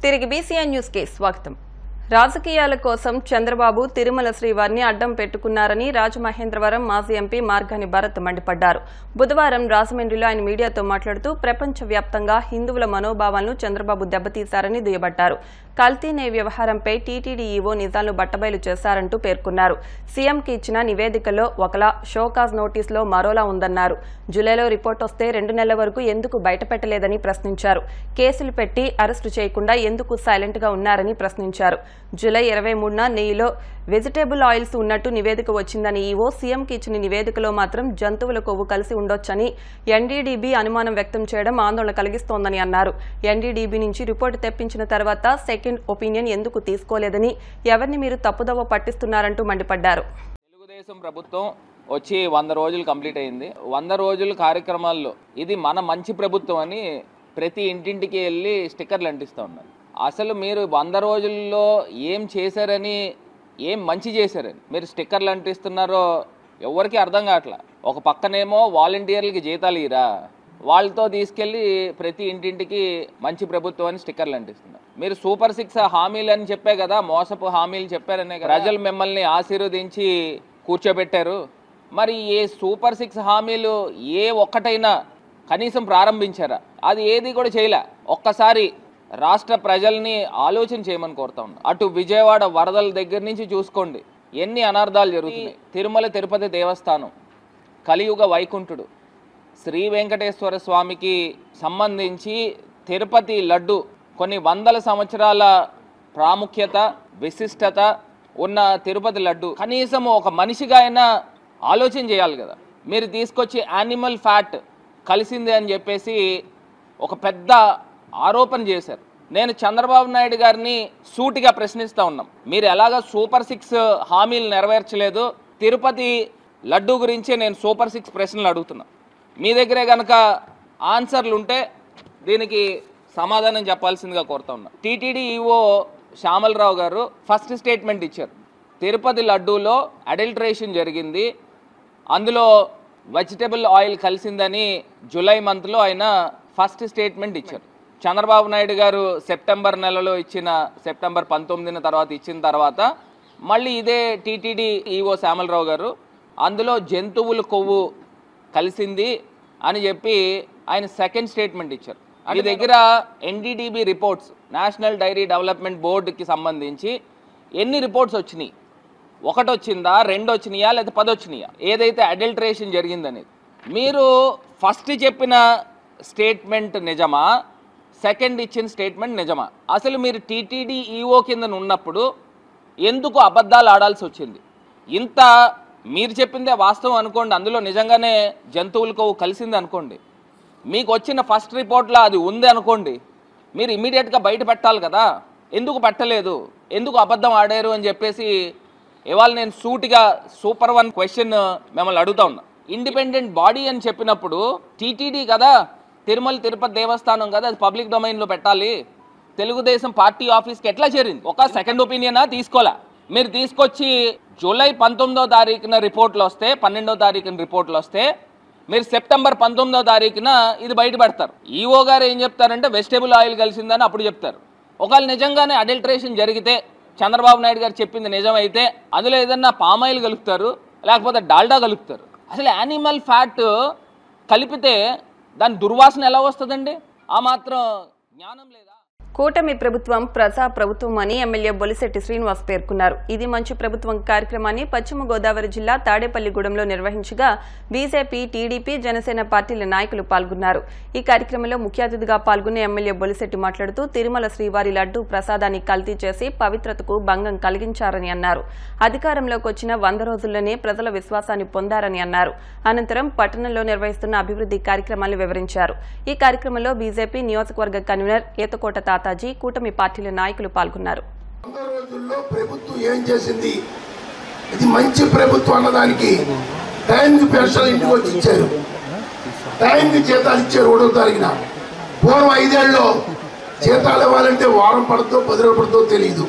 తిరిగి BCN news కి స్వాగతం. రాజకీయాల కోసం చంద్రబాబు తిరుమల శ్రీవారిని అడ్డం పెట్టుకున్నారని రాజమహేంద్రవరం మాజీ ఎంపీ మార్గాని భరత్ మండిపడ్డారు. బుధవారం రాజమండ్రిలో ఆయన మీడియాతో మాట్లాడుతూ ప్రపంచవ్యాప్తంగా హిందువుల మనోభావాలను చంద్రబాబు దెబ్బతీశారని దుయ్యబట్టారు. కల్తీ నే వ్యవహారంపై టీటీడీ ఈవో నిజాలను బట్టబయలు చేశారంటూ పేర్కొన్నారు. సీఎంకి ఇచ్చిన నివేదికలో ఒకలా, షోకాజ్ నోటీసులో మరోలా ఉందన్నారు. జూలైలో రిపోర్ట్ వస్తే 2 నెలల వరకు ఎందుకు బయటపెట్టలేదని ప్రశ్నించారు. కేసులు పెట్టి అరెస్టు చేయకుండా ఎందుకు సైలెంట్ గా ఉన్నారని ప్రశ్నించారు. జూలై 23న నెయ్యిలో వెజిటేబుల్ ఆయిల్స్ ఉన్నట్టు నివేదిక వచ్చిందని ఈవో, సీఎంకి ఇచ్చిన నివేదికలో మాత్రం జంతువుల కొవ్వు కలిసి ఉండొచ్చని ఎన్డీడీబీ అనుమానం వ్యక్తం చేయడం ఆందోళన కలిగిస్తోందని అన్నారు. ఎన్డీడీబీ నుంచి రిపోర్టు తెప్పించిన తర్వాత సెకండ్ ఒపీనియన్ ఎందుకు తీసుకోలేదని, ఎవరిని మీరు తప్పుదోవ పట్టిస్తున్నారంటూ మండిపడ్డారు. తెలుగుదేశం ప్రభుత్వం వచ్చి 100 రోజులు కంప్లీట్ అయింది. 100 రోజుల కార్యక్రమాల్లో ఇది మన మంచి ప్రభుత్వం అని ప్రతి ఇంటింటికి వెళ్ళి స్టిక్కర్లు అంటిస్తూ ఉన్నారు. అసలు మీరు 100 రోజుల్లో ఏం చేశారని, ఏం మంచి చేశారని మీరు స్టిక్కర్లు అంటిస్తున్నారో ఎవరికి అర్థం కావట్లా. ఒక పక్కనేమో వాలంటీర్లకి జీతాలు ఇరా, వాళ్ళతో తీసుకెళ్ళి ప్రతి ఇంటింటికి మంచి ప్రభుత్వం అని స్టిక్కర్లు అంటిస్తున్నారు. మీరు సూపర్ 6 హామీలు అని చెప్పే కదా, మోసపు హామీలు చెప్పారనే కదా ప్రజలు మిమ్మల్ని ఆశీర్వదించి కూర్చోబెట్టారు. మరి ఏ సూపర్ 6 హామీలు ఏ ఒక్కటైనా కనీసం ప్రారంభించారా? అది ఏది కూడా చేయలే. ఒక్కసారి రాష్ట్ర ప్రజల్ని ఆలోచన చేయమని కోరుతా ఉన్నా. అటు విజయవాడ వరదల దగ్గర నుంచి చూసుకోండి, ఎన్ని అనార్థాలు జరుగుతున్నాయి. తిరుమల తిరుపతి దేవస్థానం, కలియుగ వైకుంఠుడు శ్రీ వెంకటేశ్వర స్వామికి సంబంధించి తిరుపతి లడ్డు కొన్ని వందల సంవత్సరాల ప్రాముఖ్యత, విశిష్టత ఉన్న తిరుపతి లడ్డు కనీసం ఒక మనిషిగా అయినా ఆలోచన చేయాలి కదా. మీరు తీసుకొచ్చి యానిమల్ ఫ్యాట్ కలిసింది అని చెప్పేసి ఒక పెద్ద ఆరోపణ చేశారు. నేను చంద్రబాబు నాయుడు గారిని సూటిగా ప్రశ్నిస్తూ ఉన్నాం. మీరు ఎలాగ సూపర్ 6 హామీలు నెరవేర్చలేదు, తిరుపతి లడ్డు గురించి నేను సూపర్ 6 ప్రశ్నలు అడుగుతున్నా. మీ దగ్గరే కనుక ఆన్సర్లు ఉంటే దీనికి సమాధానం చెప్పాల్సిందిగా కోరుతా ఉన్నా. టీటీడీ ఈవో శ్యామలరావు గారు ఫస్ట్ స్టేట్మెంట్ ఇచ్చారు. తిరుపతి లడ్డూలో అడల్టరేషన్ జరిగింది, అందులో వెజిటబుల్ ఆయిల్ కలిసిందని జూలై మంత్లో ఆయన ఫస్ట్ స్టేట్మెంట్ ఇచ్చారు. చంద్రబాబు నాయుడు గారు సెప్టెంబర్ నెలలో సెప్టెంబర్ 19 తర్వాత ఇచ్చిన తర్వాత మళ్ళీ ఇదే టీటీడీ ఈవో శ్యామలరావు గారు అందులో జంతువుల కొవ్వు కలిసింది అని చెప్పి ఆయన సెకండ్ స్టేట్మెంట్ ఇచ్చారు. మీ దగ్గర NDDB reports, national dairy development బోర్డుకి సంబంధించి ఎన్ని రిపోర్ట్స్ వచ్చినాయి? 1 వచ్చిందా, 2 వచ్చినాయా, లేదా 10 వచ్చినాయా? ఏదైతే అడల్టరేషన్ జరిగిందనేది మీరు ఫస్ట్ చెప్పిన స్టేట్మెంట్ నిజమా, సెకండ్ ఇచ్చిన స్టేట్మెంట్ నిజమా? అసలు మీరు టీటీడీ ఈఓ కింద ఉన్నప్పుడు ఎందుకు అబద్ధాలు ఆడాల్సి వచ్చింది? ఇంత మీరు చెప్పిందే వాస్తవం అనుకోండి, అందులో నిజంగానే జంతువుల కొవ్వు కలిసింది అనుకోండి, మీకు వచ్చిన ఫస్ట్ రిపోర్ట్లో అది ఉంది అనుకోండి, మీరు ఇమీడియట్గా బయట పెట్టాలి కదా. ఎందుకు పెట్టలేదు, ఎందుకు అబద్ధం ఆడారు అని చెప్పేసి ఇవాళ నేను సూటిగా సూపర్ 1 క్వశ్చన్ మిమ్మల్ని అడుగుతా ఉన్నా. ఇండిపెండెంట్ బాడీ అని చెప్పినప్పుడు టీటీడీ కదా, తిరుమల తిరుపతి దేవస్థానం కదా, అది పబ్లిక్ డొమైన్లో పెట్టాలి. తెలుగుదేశం పార్టీ ఆఫీస్కి ఎట్లా చేరింది? ఒక సెకండ్ ఒపీనియనా తీసుకోలే. మీరు తీసుకొచ్చి జూలై 19వ తారీఖున రిపోర్ట్లు వస్తే, 12వ తారీఖున రిపోర్ట్లు వస్తే, మీరు సెప్టెంబర్ 19వ తారీఖున ఇది బయట పెడతారు. ఈఓ గారు ఏం చెప్తారంటే వెజిటేబుల్ ఆయిల్ కలిసిందని అప్పుడు చెప్తారు. ఒకవేళ నిజంగానే అడల్టరేషన్ జరిగితే, చంద్రబాబు నాయుడు గారు చెప్పింది నిజమైతే, అందులో ఏదన్నా పామాయిల్ కలుపుతారు, లేకపోతే డాల్డా కలుపుతారు. అసలు యానిమల్ ఫ్యాట్ కలిపితే దాని దుర్వాసన ఎలా వస్తుందండి? ఆ మాత్రం జ్ఞానం లేదా? కూటమి ప్రభుత్వం ప్రజా ప్రభుత్వం అని ఎమ్మెల్యే బొలిశెట్టి శ్రీనివాస్ పేర్కొన్నారు. ఇది మంచి ప్రభుత్వం కార్యక్రమాన్ని పశ్చిమ గోదావరి జిల్లా తాడేపల్లిగూడెంలో నిర్వహించగా బీజేపీ, టీడీపీ, జనసేన పార్టీల నాయకులు పాల్గొన్నారు. ఈ కార్యక్రమంలో ముఖ్య అతిథిగా పాల్గొన్న ఎమ్మెల్యే బొలిశెట్టి మాట్లాడుతూ తిరుమల శ్రీవారి లడ్డు ప్రసాదాన్ని కల్తీ చేసి పవిత్రతకు భంగం కలిగించారని అన్నారు. అధికారంలోకి వచ్చిన 100 రోజుల్లోనే ప్రజల విశ్వాసాన్ని పొందారని అన్నారు. అనంతరం పట్టణంలో నిర్వహిస్తున్న అభివృద్ధి కార్యక్రమాలను వివరించారు. ఈ కార్యక్రమంలో బీజేపీ నియోజకవర్గ కన్వీనర్ ఏతకోట తాతాజీ, కూటమి పార్టీల నాయకులు పాల్గొన్నారు. 100 రోజుల్లో ప్రభుత్వం ఏం చేసింది, ఇది మంచి ప్రభుత్వం అన్నదానికి టైంకి పెన్షన్ ఇంటికి వచ్చి ఇచ్చారు, టైంకి జీతాలు ఇచ్చారు 1వ తారీఖున. పూర్వం 5 ఏళ్ళలో జీతాలు ఇవ్వాలంటే వారం పడుతుందో 10 రోజులు పడుతుందో తెలియదు,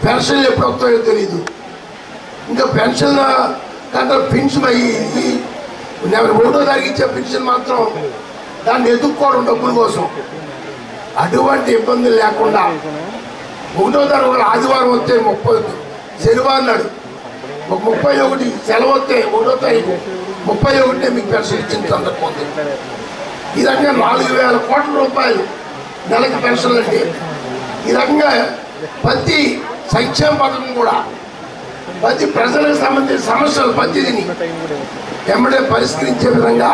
పెన్షన్లు ఎప్పుడు వస్తాయో తెలియదు. ఇంకా పెన్షన్ కంటే పెన్షన్ అయ్యి 1వ తారీఖు ఇచ్చే పెన్షన్ మాత్రం దాన్ని ఎదుక్కోవడం డబ్బుల కోసం. అటువంటి ఇబ్బందులు లేకుండా 1వ తారీఖు ఆదివారం వస్తే 30 శనివారం నాడు 31 సెలవు వస్తే 1వ తారీఖు 31 మీకు పెన్షన్ ఇచ్చిన సందర్భం ఉంది. ఈ రకంగా 4,000 కోట్ల రూపాయలు నెలకి పెన్షన్లు అంటే ఈ రకంగా ప్రతి సంక్షేమ పథకం కూడా ప్రతి ప్రజలకు సంబంధించిన సమస్యలు ప్రతిదిని వెంబడే పరిష్కరించే విధంగా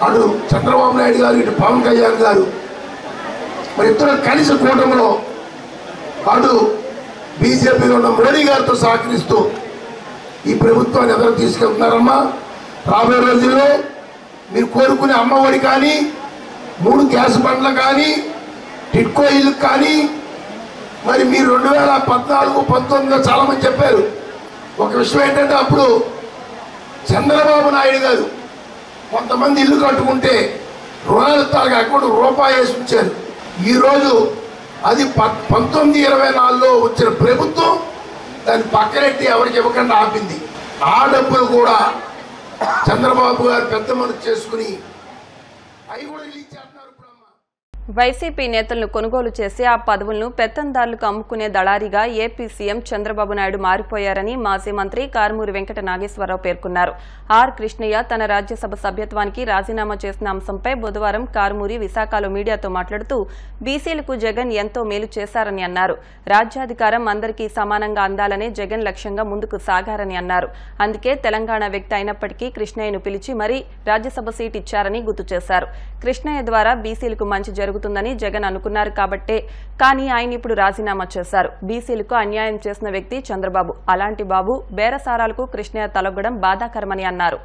అటు చంద్రబాబు నాయుడు గారు ఇటు పవన్ కళ్యాణ్ గారు మరి ఇద్దరు కలిసి కూటమిలో అటు బీజేపీలో ఉన్న మోడీ గారితో సహకరిస్తూ ఈ ప్రభుత్వాన్ని ఎదురు తీసుకెళ్తున్నారమ్మా. రాబోయే రోజుల్లో మీరు కోరుకునే అమ్మఒడి కానీ 3 గ్యాస్ బండ్లు కానీ టిడ్కో ఇల్లు కానీ మరి మీరు 2014-19 చాలా మంది చెప్పారు. ఒక విషయం ఏంటంటే అప్పుడు చంద్రబాబు నాయుడు గారు కొంతమంది ఇల్లు కట్టుకుంటే రుణాలు తాగా అకౌంట్ రూపాయి వేసి ఉంచారు. ఈరోజు అది 1924లో వచ్చిన ప్రభుత్వం దాన్ని పక్కనెట్టి ఎవరికి ఇవ్వకుండా ఆపింది. ఆ డబ్బులు కూడా చంద్రబాబు గారు పెద్ద మనసు చేసుకుని అవి కూడా రిలీజ్ చేస్తున్నారు. వైసీపీ నేతలను కొనుగోలు చేసి ఆ పదవులను పెత్తందారులకు అమ్ముకునే దళారీగా ఏపీ సీఎం చంద్రబాబు నాయుడు మారిపోయారని మాజీ మంత్రి కారుమూరి వెంకట నాగేశ్వరరావు పేర్కొన్నారు. ఆర్ కృష్ణయ్య తన రాజ్యసభ సభ్యత్వానికి రాజీనామా చేసిన అంశంపై బుధవారం కారుమూరి విశాఖలో మీడియాతో మాట్లాడుతూ బీసీలకు జగన్ ఎంతో మేలు చేశారని అన్నారు. రాజ్యాధికారం అందరికీ సమానంగా అందాలనే జగన్ లక్ష్యంగా ముందుకు సాగారని అన్నారు. అందుకే తెలంగాణ వ్యక్తి అయినప్పటికీ కృష్ణయ్యను పిలిచి మరీ రాజ్యసభ సీటు ఇచ్చారని గుర్తు చేశారు. కృష్ణయ్య ద్వారా బీసీలకు మంచి జరుగుతుందని జగన్ అనుకున్నారు కాబట్టే కానీ ఆయన ఇప్పుడు రాజీనామా చేశారు. బీసీలకు అన్యాయం చేసిన వ్యక్తి చంద్రబాబు. అలాంటి బాబు బేరసారాలకు కృష్ణయ్య తలొగ్గడం బాధాకరమని అన్నారు.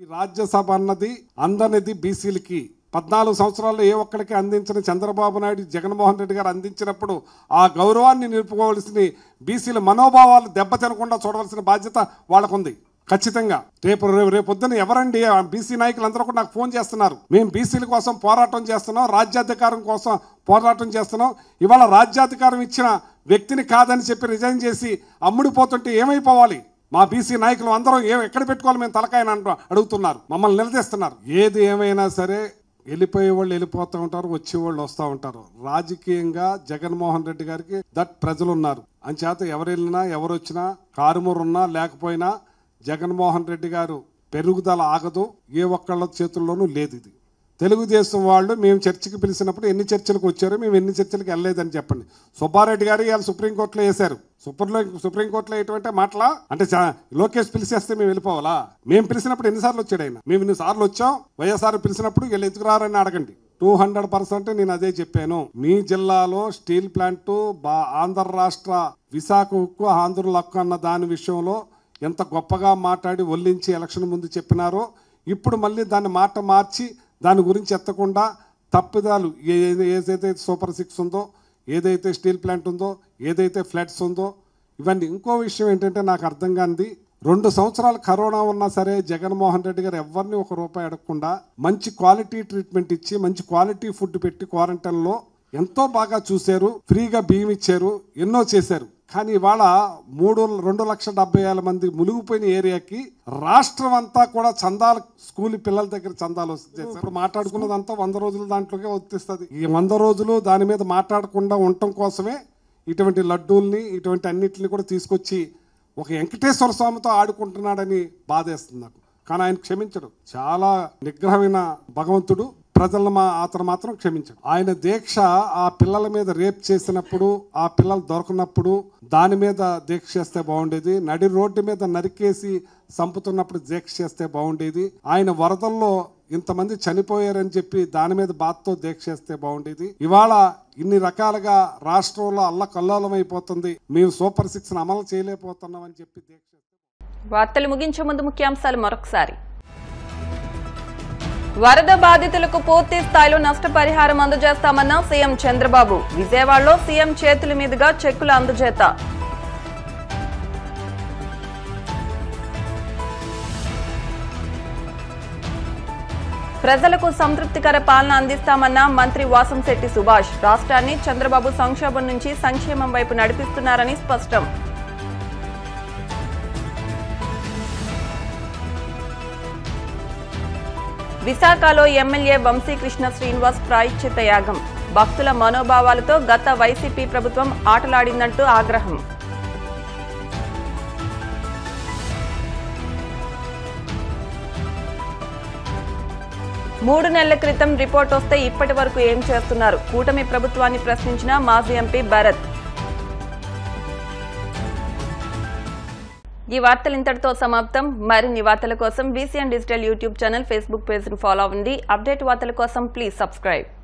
ఈ రాజ్యసభ అన్నది అందనిది బీసీలకి 14 సంవత్సరాల్లో ఏ ఒక్కడికి అందించిన చంద్రబాబు నాయుడు జగన్మోహన్ రెడ్డి గారు అందించినప్పుడు ఆ గౌరవాన్ని నిలుపుకోవాల్సిన బీసీల మనోభావాలు దెబ్బతినకుండా చూడవలసిన బాధ్యత వాళ్ళకుంది. ఖచ్చితంగా రేపొద్దున ఎవరండి బీసీ నాయకులందరూ కూడా నాకు ఫోన్ చేస్తున్నారు. మేము బీసీల కోసం పోరాటం చేస్తున్నాం, రాజ్యాధికారం కోసం పోరాటం చేస్తున్నాం. ఇవాళ రాజ్యాధికారం ఇచ్చిన వ్యక్తిని కాదని చెప్పి రిజైన్ చేసి అమ్ముడిపోతుంటే ఏమైపోవాలి? మా బీసీ నాయకులు అందరం ఎక్కడ పెట్టుకోవాలి మేము తలకాయని అడుగుతున్నారు, మమ్మల్ని నిలదీస్తున్నారు. ఏది ఏమైనా సరే వెళ్ళిపోయే వాళ్ళు వెళ్ళిపోతూ ఉంటారు, వచ్చేవాళ్ళు వస్తూ ఉంటారు. రాజకీయంగా జగన్మోహన్ రెడ్డి గారికి ప్రజలు ఉన్నారు. అంచేత ఎవరు వెళ్ళినా ఎవరు వచ్చినా కారుమూరున్నా లేకపోయినా జగన్మోహన్ రెడ్డి గారు పెరుగుదల ఆగదు, ఏ ఒక్కళ్ళ చేతుల్లోనూ లేదు. ఇది తెలుగుదేశం వాళ్ళు మేము చర్చకి పిలిచినప్పుడు ఎన్ని చర్చలకు వచ్చారో మేము ఎన్ని చర్చలకు వెళ్ళలేదని చెప్పండి. సుబ్బారెడ్డి గారు ఇవాళ సుప్రీంకోర్టులో వేశారు. సుప్రీంకోర్టులో ఎటువంటి మాటలా అంటే లోకేష్ పిలిచేస్తే మేము వెళ్ళిపోవాలా? మేము పిలిచినప్పుడు ఎన్నిసార్లు వచ్చాడు ఆయన? మేము ఇన్నిసార్లు వచ్చాం. వైఎస్ఆర్ పిలిచినప్పుడు వీళ్ళు ఎందుకు రారని అడగండి. 200% నేను అదే చెప్పాను. మీ జిల్లాలో స్టీల్ ప్లాంటు ఆంధ్ర రాష్ట్ర విశాఖ ఉక్కు ఆంధ్రుల హక్కు అన్న దాని విషయంలో ఎంత గొప్పగా మాట్లాడి ఒల్లించి ఎలక్షన్ ముందు చెప్పినారో ఇప్పుడు మళ్ళీ దాన్ని మాట మార్చి దాని గురించి ఎత్తకుండా తప్పిదాలు ఏదైతే సూపర్ 6 ఉందో, ఏదైతే స్టీల్ ప్లాంట్ ఉందో, ఏదైతే ఫ్లడ్స్ ఉందో ఇవన్నీ. ఇంకో విషయం ఏంటంటే నాకు అర్థం కానిది, 2 సంవత్సరాలు కరోనా ఉన్నా సరే జగన్మోహన్ రెడ్డి గారు ఎవరిని ₹1 అడగకుండా మంచి క్వాలిటీ ట్రీట్మెంట్ ఇచ్చి మంచి క్వాలిటీ ఫుడ్ పెట్టి క్వారంటైన్లో ఎంతో బాగా చూశారు. ఫ్రీగా బియ్యం ఇచ్చారు, ఎన్నో చేశారు. కానీ ఇవాళ 2,70,000 మంది మునిగిపోయిన ఏరియాకి రాష్ట్రం అంతా కూడా చందాలు, స్కూల్ పిల్లల దగ్గర చందాలు వస్తుంది. ఇప్పుడు మాట్లాడుకున్నదంతా 100 రోజుల దాంట్లోకే వస్తుంది. ఈ 100 రోజులు దాని మీద మాట్లాడకుండా ఉండటం కోసమే ఇటువంటి లడ్డూల్ని ఇటువంటి అన్నిటిని కూడా తీసుకొచ్చి ఒక వెంకటేశ్వర స్వామితో ఆడుకుంటున్నాడని బాధేస్తుంది నాకు. కానీ ఆయన క్షమించడు. చాలా నిగ్రహమైన భగవంతుడు. ప్రజలను అతను మాత్రం క్షమించడు. ఆయన దీక్ష ఆ పిల్లల మీద రేప్ చేసినప్పుడు, ఆ పిల్లలు దొరకనప్పుడు దాని మీద దీక్ష చేస్తే బాగుండేది. నడి రోడ్డు మీద నరికేసి చంపుతున్నప్పుడు దీక్ష చేస్తే బాగుండేది. ఆయన వరదల్లో ఇంతమంది చనిపోయారని చెప్పి దాని మీద బాధతో దీక్ష చేస్తే బాగుండేది. ఇవాళ ఇన్ని రకాలుగా రాష్ట్రంలో అల్లకల్లోలం అయిపోతుంది, మేము సూపర్ 6 అమలు చేయలేకపోతున్నాం అని చెప్పి దీక్ష. వార్తలు ముగించే ముందు ముఖ్యాంశాలు మరొకసారి. వరద బాధితులకు పూర్తి స్థాయిలో నష్టపరిహారం అందజేస్తామన్న సీఎం చంద్రబాబు. విజయవాడలో సీఎం చేతుల మీదుగా చెక్కుల అందజేత. ప్రజలకు సంతృప్తికర పాలన అందిస్తామన్న మంత్రి వాసంశెట్టి సుభాష్. రాష్ట్రాన్ని చంద్రబాబు సంక్షోభం నుంచి సంక్షేమం వైపు నడిపిస్తున్నారని స్పష్టం. విశాఖలో ఎమ్మెల్యే వంశీకృష్ణ శ్రీనివాస్ ప్రాయశ్చిత్త యాగం. భక్తుల మనోభావాలతో గత వైసీపీ ప్రభుత్వం ఆటలాడిందంటూ ఆగ్రహం. మూడు నెలల క్రితం రిపోర్ట్ వస్తే ఇప్పటి వరకు ఏం చేస్తున్నారు? కూటమి ప్రభుత్వాన్ని ప్రశ్నించిన మాజీ ఎంపీ భరత్. ఈ వార్తలు ఇంతటితో సమాప్తం. మరిన్ని వార్తల కోసం VCN digital YouTube channel, Facebook page ను ఫాలో అవ్వండి. అప్డేట్ వార్తల కోసం ప్లీజ్ సబ్స్క్రైబ్.